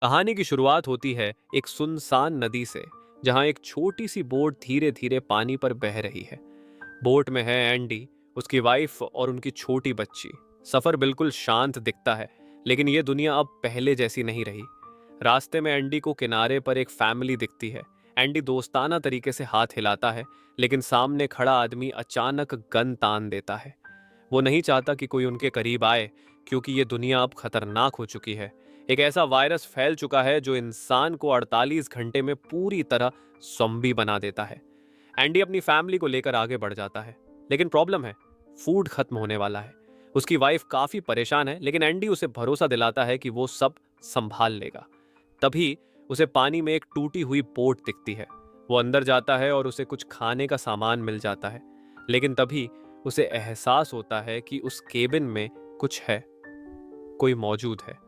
कहानी की शुरुआत होती है एक सुनसान नदी से, जहां एक छोटी सी बोट धीरे धीरे पानी पर बह रही है। बोट में है एंडी, उसकी वाइफ और उनकी छोटी बच्ची। सफर बिल्कुल शांत दिखता है, लेकिन ये दुनिया अब पहले जैसी नहीं रही। रास्ते में एंडी को किनारे पर एक फैमिली दिखती है। एंडी दोस्ताना तरीके से हाथ हिलाता है, लेकिन सामने खड़ा आदमी अचानक गन तान देता है। वो नहीं चाहता कि कोई उनके करीब आए, क्योंकि ये दुनिया अब खतरनाक हो चुकी है। एक ऐसा वायरस फैल चुका है जो इंसान को 48 घंटे में पूरी तरह ज़ॉम्बी बना देता है। एंडी अपनी फैमिली को लेकर आगे बढ़ जाता है, लेकिन प्रॉब्लम है, फूड खत्म होने वाला है। उसकी वाइफ काफ़ी परेशान है, लेकिन एंडी उसे भरोसा दिलाता है कि वो सब संभाल लेगा। तभी उसे पानी में एक टूटी हुई बोट दिखती है। वो अंदर जाता है और उसे कुछ खाने का सामान मिल जाता है, लेकिन तभी उसे एहसास होता है कि उस केबिन में कुछ है, कोई मौजूद है।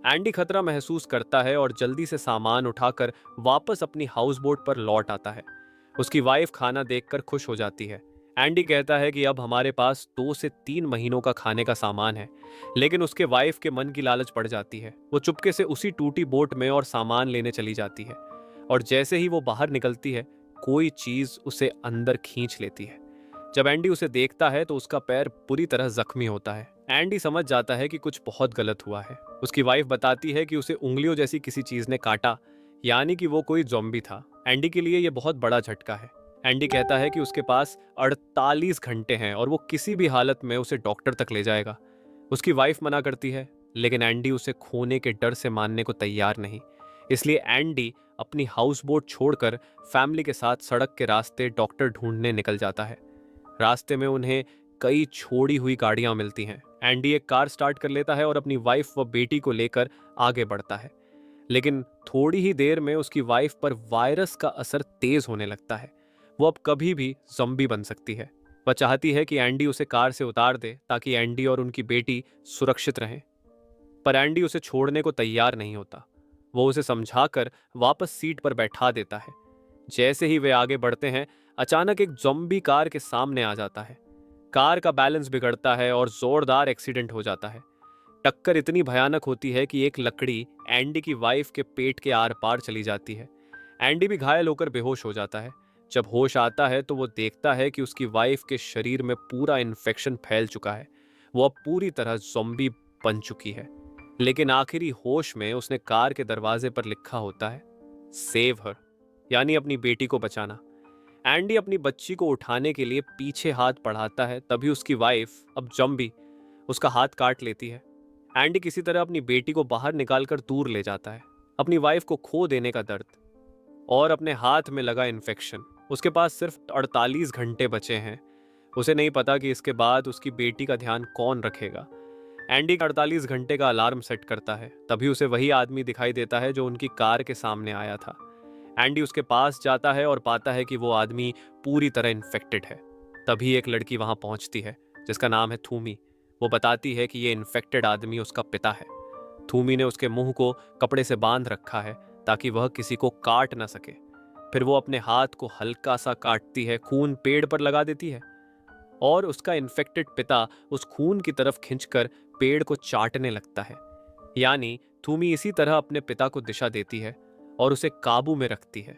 एंडी खतरा महसूस करता है और जल्दी से सामान उठाकर वापस अपनी हाउस बोट पर लौट आता है। उसकी वाइफ खाना देखकर खुश हो जाती है। एंडी कहता है कि अब हमारे पास 2 से 3 महीनों का खाने का सामान है, लेकिन उसके वाइफ के मन की लालच पड़ जाती है। वो चुपके से उसी टूटी बोट में और सामान लेने चली जाती है, और जैसे ही वो बाहर निकलती है, कोई चीज उसे अंदर खींच लेती है। जब एंडी उसे देखता है तो उसका पैर बुरी तरह जख्मी होता है। एंडी समझ जाता है कि कुछ बहुत गलत हुआ है। उसकी वाइफ बताती है कि उसे उंगलियों जैसी किसी चीज ने काटा, यानी कि वो कोई ज़ॉम्बी था। एंडी के लिए यह बहुत बड़ा झटका है। एंडी कहता है कि उसके पास 48 घंटे हैं और वो किसी भी हालत में उसे डॉक्टर तक ले जाएगा। उसकी वाइफ मना करती है, लेकिन एंडी उसे खोने के डर से मानने को तैयार नहीं। इसलिए एंडी अपनी हाउस बोट छोड़कर फैमिली के साथ सड़क के रास्ते डॉक्टर ढूंढने निकल जाता है। रास्ते में उन्हें कई छोड़ी हुई गाड़ियां मिलती हैं। एंडी एक कार स्टार्ट कर लेता है और अपनी वाइफ व बेटी को लेकर आगे बढ़ता है, लेकिन थोड़ी ही देर में उसकी वाइफ पर वायरस का असर तेज होने लगता है। वो अब कभी भी ज़ॉम्बी बन सकती है। वह चाहती है कि एंडी उसे कार से उतार दे, ताकि एंडी और उनकी बेटी सुरक्षित रहें। पर एंडी उसे छोड़ने को तैयार नहीं होता। वो उसे समझाकर वापस सीट पर बैठा देता है। जैसे ही वे आगे बढ़ते हैं, अचानक एक ज़ॉम्बी कार के सामने आ जाता है। कार का बैलेंस बिगड़ता है और जोरदार एक्सीडेंट हो जाता है। टक्कर इतनी भयानक होती है कि एक लकड़ी एंडी की वाइफ के पेट के आर पार चली जाती है। एंडी भी घायल होकर बेहोश हो जाता है। जब होश आता है तो वो देखता है कि उसकी वाइफ के शरीर में पूरा इन्फेक्शन फैल चुका है। वो अब पूरी तरह ज़ॉम्बी बन चुकी है। लेकिन आखिरी होश में उसने कार के दरवाजे पर लिखा होता है, सेव हर, यानी अपनी बेटी को बचाना। एंडी अपनी बच्ची को उठाने के लिए पीछे हाथ बढ़ाता है, तभी उसकी वाइफ, अब ज़ॉम्बी, उसका हाथ काट लेती है। एंडी किसी तरह अपनी बेटी को बाहर निकालकर दूर ले जाता है। अपनी वाइफ को खो देने का दर्द और अपने हाथ में लगा इन्फेक्शन। उसके पास सिर्फ 48 घंटे बचे हैं। उसे नहीं पता कि इसके बाद उसकी बेटी का ध्यान कौन रखेगा। एंडी 48 घंटे का अलार्म सेट करता है, तभी उसे वही आदमी दिखाई देता है जो उनकी कार के सामने आया था। एंडी उसके पास जाता है और पाता है कि वो आदमी पूरी तरह इन्फेक्टेड है। तभी एक लड़की वहां पहुंचती है, जिसका नाम है थूमी। वो बताती है कि ये इन्फेक्टेड आदमी उसका पिता है। थूमी ने उसके मुंह को कपड़े से बांध रखा है, ताकि वह किसी को काट ना सके। फिर वो अपने हाथ को हल्का सा काटती है, खून पेड़ पर लगा देती है, और उसका इन्फेक्टेड पिता उस खून की तरफ खिंचकर पेड़ को चाटने लगता है। यानी थूमी इसी तरह अपने पिता को दिशा देती है और उसे काबू में रखती है।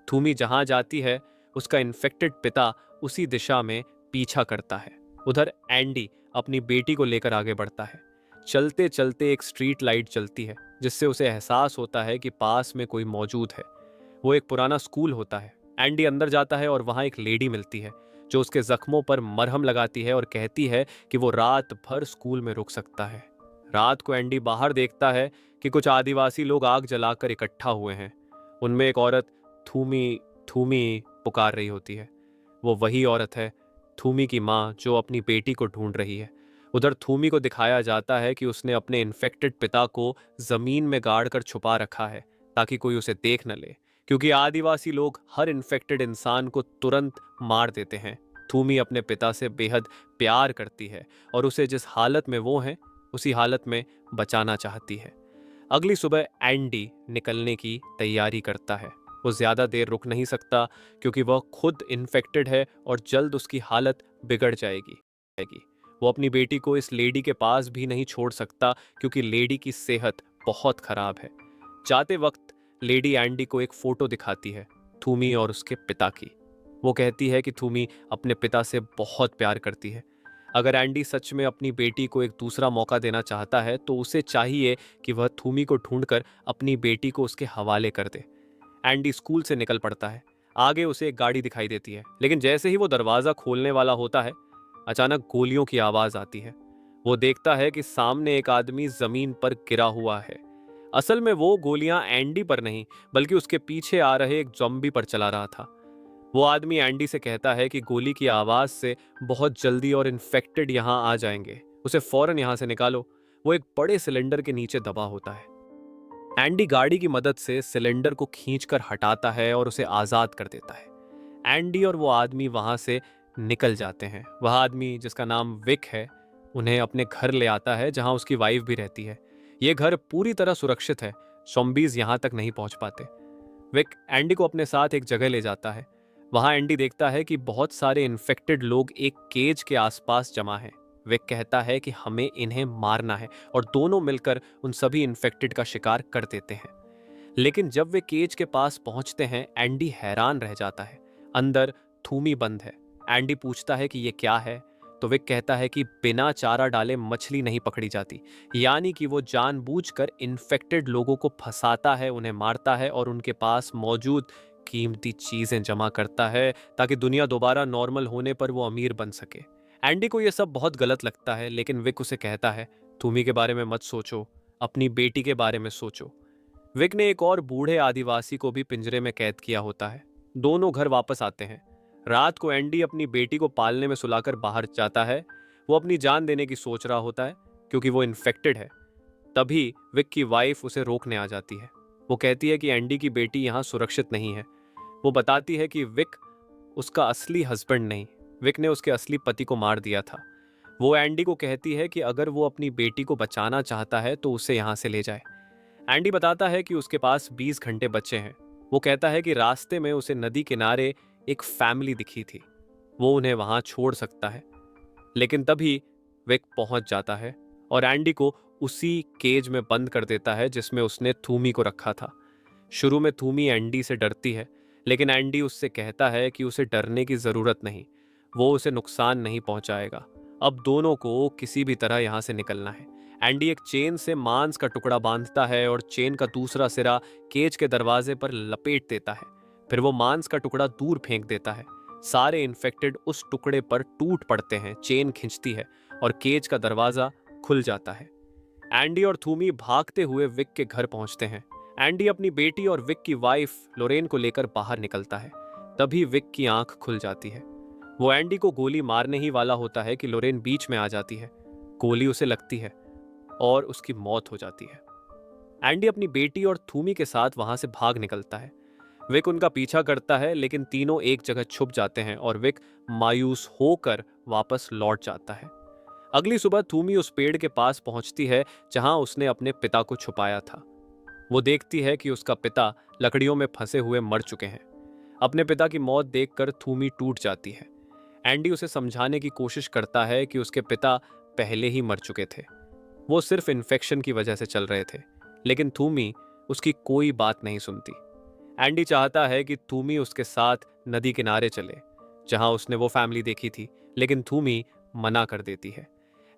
थूमी जहां जाती है, उसका इन्फेक्टेड पिता उसी दिशा में पीछा करता है। उधर एंडी अपनी बेटी को लेकर आगे बढ़ता है। चलते चलते एक स्ट्रीट लाइट जलती है, जिससे उसे एहसास होता है कि पास में कोई मौजूद है। वो एक पुराना स्कूल होता है। एंडी अंदर जाता है और वहां एक लेडी मिलती है, जो उसके जख्मों पर मरहम लगाती है और कहती है कि वो रात भर स्कूल में रुक सकता है। रात को एंडी बाहर देखता है कि कुछ आदिवासी लोग आग जलाकर इकट्ठा हुए हैं। उनमें एक औरत थूमी थूमी पुकार रही होती है। वो वही औरत है, थूमी की माँ, जो अपनी बेटी को ढूंढ रही है। उधर थूमी को दिखाया जाता है कि उसने अपने इन्फेक्टेड पिता को जमीन में गाड़ कर छुपा रखा है, ताकि कोई उसे देख न ले, क्योंकि आदिवासी लोग हर इन्फेक्टेड इंसान को तुरंत मार देते हैं। थूमी अपने पिता से बेहद प्यार करती है और उसे जिस हालत में वो हैं, उसी हालत में बचाना चाहती है। अगली सुबह एंडी निकलने की तैयारी करता है। वो ज्यादा देर रुक नहीं सकता, क्योंकि वह खुद इन्फेक्टेड है और जल्द उसकी हालत बिगड़ जाएगी। वो अपनी बेटी को इस लेडी के पास भी नहीं छोड़ सकता, क्योंकि लेडी की सेहत बहुत खराब है। जाते वक्त लेडी एंडी को एक फोटो दिखाती है, थूमी और उसके पिता की। वो कहती है कि थूमी अपने पिता से बहुत प्यार करती है। अगर एंडी सच में अपनी बेटी को एक दूसरा मौका देना चाहता है तो उसे चाहिए कि वह थूमी को ढूंढकर अपनी बेटी को उसके हवाले कर दे। एंडी स्कूल से निकल पड़ता है। आगे उसे एक गाड़ी दिखाई देती है, लेकिन जैसे ही वो दरवाजा खोलने वाला होता है, अचानक गोलियों की आवाज आती है। वो देखता है कि सामने एक आदमी जमीन पर गिरा हुआ है। असल में वो गोलियां एंडी पर नहीं, बल्कि उसके पीछे आ रहे एक ज़ॉम्बी पर चला रहा था। वो आदमी एंडी से कहता है कि गोली की आवाज से बहुत जल्दी और इन्फेक्टेड यहां आ जाएंगे, उसे फौरन यहां से निकालो। वो एक बड़े सिलेंडर के नीचे दबा होता है। एंडी गाड़ी की मदद से सिलेंडर को खींचकर हटाता है और उसे आजाद कर देता है। एंडी और वो आदमी वहां से निकल जाते हैं। वह आदमी, जिसका नाम विक है, उन्हें अपने घर ले आता है, जहां उसकी वाइफ भी रहती है। ये घर पूरी तरह सुरक्षित है, ज़ॉम्बीज़ यहां तक नहीं पहुंच पाते। विक एंडी को अपने साथ एक जगह ले जाता है। वहां एंडी देखता है कि बहुत सारे इन्फेक्टेड लोग एक केज के आसपास जमा हैं। विक कहता है कि हमें इन्हें मारना है, और दोनों मिलकर उन सभी इन्फेक्टेड का शिकार कर देते हैं। लेकिन जब वे केज के पास पहुंचते हैं, एंडी हैरान रह जाता है। अंदर थूमी बंद है। एंडी पूछता है कि ये क्या है, तो विक कहता है कि बिना चारा डाले मछली नहीं पकड़ी जाती। यानी कि वो जानबूझकर इन्फेक्टेड लोगों को फंसाता है, उन्हें मारता है और उनके पास मौजूद कीमती चीजें जमा करता है, ताकि दुनिया दोबारा नॉर्मल होने पर वो अमीर बन सके। एंडी को यह सब बहुत गलत लगता है, लेकिन विक उसे कहता है, थूमी के बारे में मत सोचो, अपनी बेटी के बारे में सोचो। विक ने एक और बूढ़े आदिवासी को भी पिंजरे में कैद किया होता है। दोनों घर वापस आते हैं। रात को एंडी अपनी बेटी को पालने में सुलाकर बाहर जाता है। वो अपनी जान देने की सोच रहा होता है, क्योंकि वो इन्फेक्टेड है। तभी विक की वाइफ उसे रोकने आ जाती है। वो कहती है कि एंडी की बेटी यहाँ सुरक्षित नहीं है। वो बताती है कि विक उसका असली हस्बैंड नहीं, विक ने उसके असली पति को मार दिया था। वो एंडी को कहती है कि अगर वो अपनी बेटी को बचाना चाहता है तो उसे यहाँ से ले जाए। एंडी बताता है कि उसके पास 20 घंटे बचे हैं। वो कहता है कि रास्ते में उसे नदी किनारे एक फैमिली दिखी थी, वो उन्हें वहां छोड़ सकता है। लेकिन तभी विक पहुंच जाता है और एंडी को उसी केज में बंद कर देता है जिसमें उसने थूमी को रखा था। शुरू में थूमी एंडी से डरती है, लेकिन एंडी उससे कहता है कि उसे डरने की जरूरत नहीं, वो उसे नुकसान नहीं पहुंचाएगा। अब दोनों को किसी भी तरह यहां से निकलना है। एंडी एक चेन से मांस का टुकड़ा बांधता है और चेन का दूसरा सिरा केज के दरवाजे पर लपेट देता है। फिर वो मांस का टुकड़ा दूर फेंक देता है। सारे इन्फेक्टेड उस टुकड़े पर टूट पड़ते हैं। चेन खिंचती है और केज का दरवाजा खुल जाता है। एंडी और थूमी भागते हुए विक के घर पहुंचते हैं। एंडी अपनी बेटी और विक की वाइफ लोरेन को लेकर बाहर निकलता है। तभी विक की आंख खुल जाती है। वो एंडी को गोली मारने ही वाला होता है कि लोरेन बीच में आ जाती है। गोली उसे लगती है और उसकी मौत हो जाती है। एंडी अपनी बेटी और थूमी के साथ वहां से भाग निकलता है। विक उनका पीछा करता है, लेकिन तीनों एक जगह छुप जाते हैं और विक मायूस होकर वापस लौट जाता है। अगली सुबह थूमी उस पेड़ के पास पहुंचती है जहां उसने अपने पिता को छुपाया था। वो देखती है कि उसका पिता लकड़ियों में फंसे हुए मर चुके हैं। अपने पिता की मौत देखकर थूमी टूट जाती है। एंडी उसे समझाने की कोशिश करता है कि उसके पिता पहले ही मर चुके थे, वो सिर्फ इन्फेक्शन की वजह से चल रहे थे। लेकिन थूमी उसकी कोई बात नहीं सुनती। एंडी चाहता है कि थूमी उसके साथ नदी किनारे चले, जहां उसने वो फैमिली देखी थी, लेकिन थूमी मना कर देती है।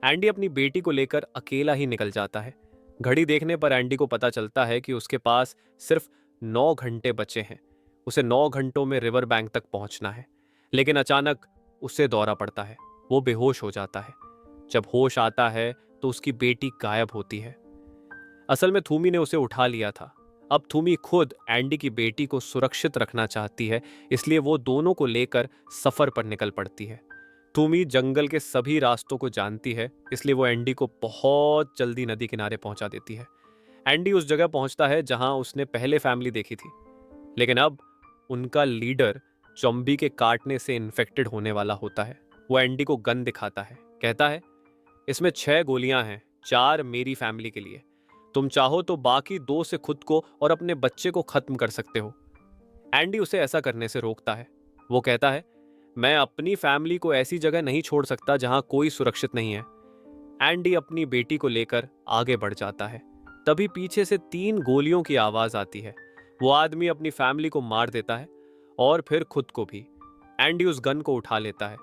एंडी अपनी बेटी को लेकर अकेला ही निकल जाता है। घड़ी देखने पर एंडी को पता चलता है कि उसके पास सिर्फ 9 घंटे बचे हैं। उसे 9 घंटों में रिवर बैंक तक पहुंचना है। लेकिन अचानक उसे दौरा पड़ता है। वो बेहोश हो जाता है। जब होश आता है तो उसकी बेटी गायब होती है। असल में थूमी ने उसे उठा लिया था। अब थूमी खुद एंडी की बेटी को सुरक्षित रखना चाहती है, इसलिए वो दोनों को लेकर सफर पर निकल पड़ती है। थूमी जंगल के सभी रास्तों को जानती है, इसलिए वो एंडी को बहुत जल्दी नदी किनारे पहुंचा देती है। एंडी उस जगह पहुंचता है जहां उसने पहले फैमिली देखी थी, लेकिन अब उनका लीडर ज़ॉम्बी के काटने से इन्फेक्टेड होने वाला होता है। वो एंडी को गन दिखाता है, कहता है, इसमें 6 गोलियां हैं, 4 मेरी फैमिली के लिए। तुम चाहो तो बाकी 2 से खुद को और अपने बच्चे को खत्म कर सकते हो। एंडी उसे ऐसा करने से रोकता है। वो कहता है, मैं अपनी फैमिली को ऐसी जगह नहीं छोड़ सकता जहां कोई सुरक्षित नहीं है। एंडी अपनी बेटी को लेकर आगे बढ़ जाता है। तभी पीछे से 3 गोलियों की आवाज आती है। वो आदमी अपनी फैमिली को मार देता है और फिर खुद को भी। एंडी उस गन को उठा लेता है।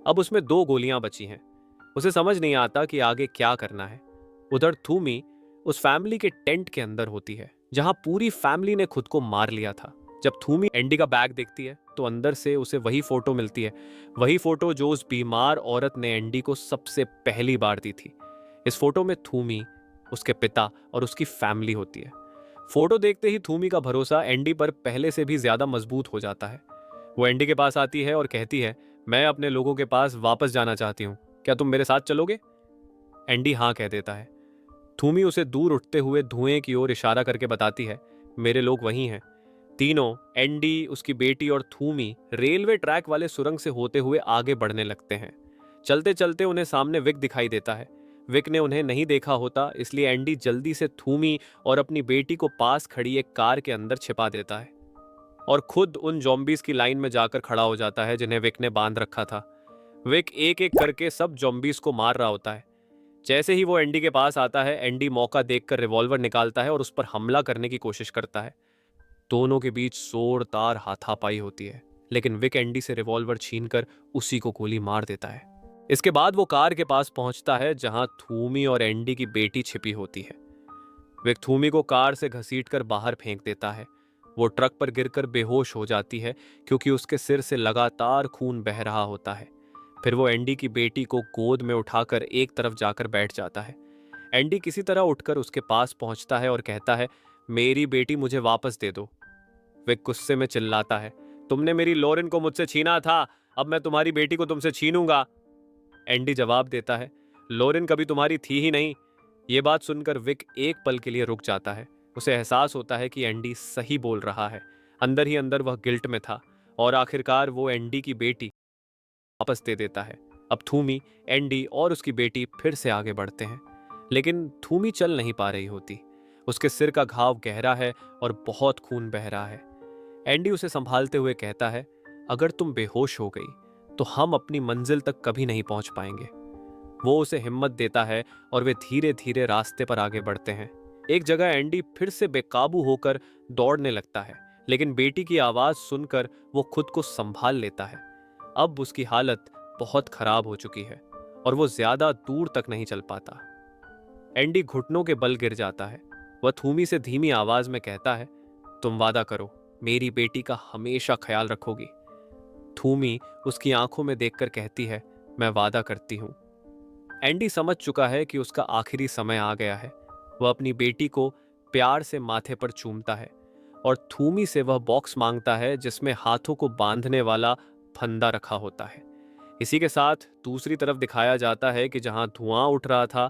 अब उसमें 2 गोलियां बची हैं। उसे समझ नहीं आता कि आगे क्या करना है। उधर थूमी उस फैमिली के टेंट के अंदर होती है जहां पूरी फैमिली ने खुद को मार लिया था। जब थूमी एंडी का बैग देखती है तो अंदर से उसे वही फोटो मिलती है, वही फोटो जो उस बीमार औरत ने एंडी को सबसे पहली बार दी थी। इस फोटो में थूमी, उसके पिता और उसकी फैमिली होती है। फोटो देखते ही थूमी का भरोसा एंडी पर पहले से भी ज्यादा मजबूत हो जाता है। वो एंडी के पास आती है और कहती है, मैं अपने लोगों के पास वापस जाना चाहती हूँ, क्या तुम मेरे साथ चलोगे? एंडी हाँ कह देता है। थूमी उसे दूर उठते हुए धुएं की ओर इशारा करके बताती है, मेरे लोग वहीं हैं। तीनों, एंडी, उसकी बेटी और थूमी, रेलवे ट्रैक वाले सुरंग से होते हुए आगे बढ़ने लगते हैं। चलते चलते उन्हें सामने विक दिखाई देता है। विक ने उन्हें नहीं देखा होता, इसलिए एंडी जल्दी से थूमी और अपनी बेटी को पास खड़ी एक कार के अंदर छिपा देता है और खुद उन जॉम्बीज की लाइन में जाकर खड़ा हो जाता है जिन्हें विक ने बांध रखा था। विक एक एक करके सब जॉम्बीज को मार रहा होता है। जैसे ही वो एंडी के पास आता है, एंडी मौका देखकर रिवॉल्वर निकालता है और उस पर हमला करने की कोशिश करता है। दोनों के बीच जोरदार हाथापाई होती है, लेकिन विक एंडी से रिवॉल्वर छीनकर उसी को गोली मार देता है। इसके बाद वो कार के पास पहुंचता है जहां थूमी और एंडी की बेटी छिपी होती है। विक थूमी को कार से घसीटकर बाहर फेंक देता है। वो ट्रक पर गिरकर बेहोश हो जाती है क्योंकि उसके सिर से लगातार खून बह रहा होता है। फिर वो एंडी की बेटी को गोद में उठाकर एक तरफ जाकर बैठ जाता है। एंडी किसी तरह उठकर उसके पास पहुंचता है और कहता है, मेरी बेटी मुझे वापस दे दो। विक गुस्से में चिल्लाता है, तुमने मेरी लॉरेन को मुझसे छीना था, अब मैं तुम्हारी बेटी को तुमसे छीनूंगा। एंडी जवाब देता है, लॉरेन कभी तुम्हारी थी ही नहीं। ये बात सुनकर विक एक पल के लिए रुक जाता है। उसे एहसास होता है कि एंडी सही बोल रहा है। अंदर ही अंदर वह गिल्ट में था और आखिरकार वो एंडी की बेटी वापस दे देता है। अब थूमी, एंडी और उसकी बेटी फिर से आगे बढ़ते हैं, लेकिन थूमी चल नहीं पा रही होती। उसके सिर का घाव गहरा है और बहुत खून बह रहा है। एंडी उसे संभालते हुए कहता है, अगर तुम बेहोश हो गई तो हम अपनी मंजिल तक कभी नहीं पहुंच पाएंगे। वो उसे हिम्मत देता है और वे धीरे धीरे रास्ते पर आगे बढ़ते हैं। एक जगह एंडी फिर से बेकाबू होकर दौड़ने लगता है, लेकिन बेटी की आवाज सुनकर वो खुद को संभाल लेता है। अब उसकी हालत बहुत खराब हो चुकी है और वो ज्यादा दूर तक नहीं चल पाता। एंडी घुटनों के बल गिर जाता है। वह थूमी से धीमी आवाज में कहता है, तुम वादा करो, मेरी बेटी का हमेशा ख्याल रखोगी। थूमी उसकी आंखों में देखकर कहती है, मैं वादा करती हूं। एंडी समझ चुका है कि उसका आखिरी समय आ गया है। वह अपनी बेटी को प्यार से माथे पर चूमता है और थूमी से वह बॉक्स मांगता है जिसमें हाथों को बांधने वाला फंदा रखा होता है। इसी के साथ दूसरी तरफ दिखाया जाता है कि जहां धुआं उठ रहा था,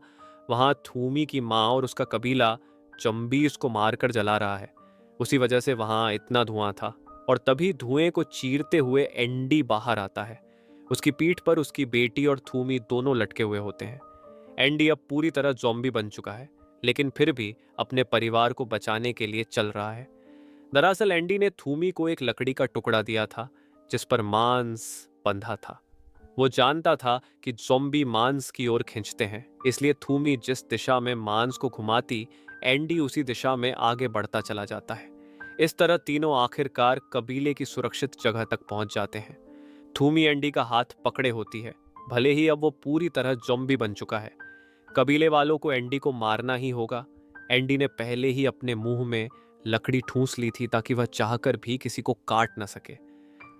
वहां थूमी की माँ और उसका कबीला जम्बीज को मारकर जला रहा है। उसी वजह से वहां इतना धुआं था और तभी धुएं को चीरते हुए एंडी बाहर आता है। उसकी पीठ पर उसकी बेटी और थूमी दोनों लटके हुए होते हैं। एंडी अब पूरी तरह ज़ॉम्बी बन चुका है, लेकिन फिर भी अपने परिवार को बचाने के लिए चल रहा है। दरअसल एंडी ने थूमी को एक लकड़ी का टुकड़ा दिया था जिस पर मांस बंधा था। वो जानता था कि ज़ॉम्बी मांस की ओर खींचते हैं, इसलिए थूमी जिस दिशा में मांस को घुमाती, एंडी उसी दिशा में आगे बढ़ता चला जाता है। इस तरह तीनों आखिरकार कबीले की सुरक्षित जगह तक पहुंच जाते हैं। थूमी एंडी का हाथ पकड़े होती है, भले ही अब वो पूरी तरह ज़ॉम्बी बन चुका है। कबीले वालों को एंडी को मारना ही होगा। एंडी ने पहले ही अपने मुंह में लकड़ी ठूंस ली थी ताकि वह चाहकर भी किसी को काट न सके।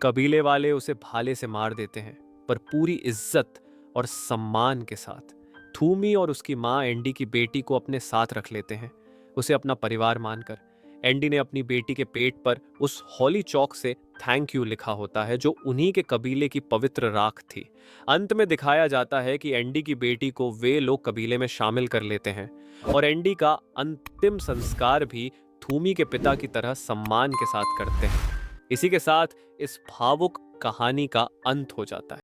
कबीले वाले उसे भाले से मार देते हैं, पर पूरी इज्जत और सम्मान के साथ। थूमी और उसकी माँ एंडी की बेटी को अपने साथ रख लेते हैं, उसे अपना परिवार मानकर। एंडी ने अपनी बेटी के पेट पर उस हॉली चौक से थैंक यू लिखा होता है जो उन्हीं के कबीले की पवित्र राख थी। अंत में दिखाया जाता है कि एंडी की बेटी को वे लोग कबीले में शामिल कर लेते हैं और एंडी का अंतिम संस्कार भी थूमी के पिता की तरह सम्मान के साथ करते हैं। इसी के साथ इस भावुक कहानी का अंत हो जाता है।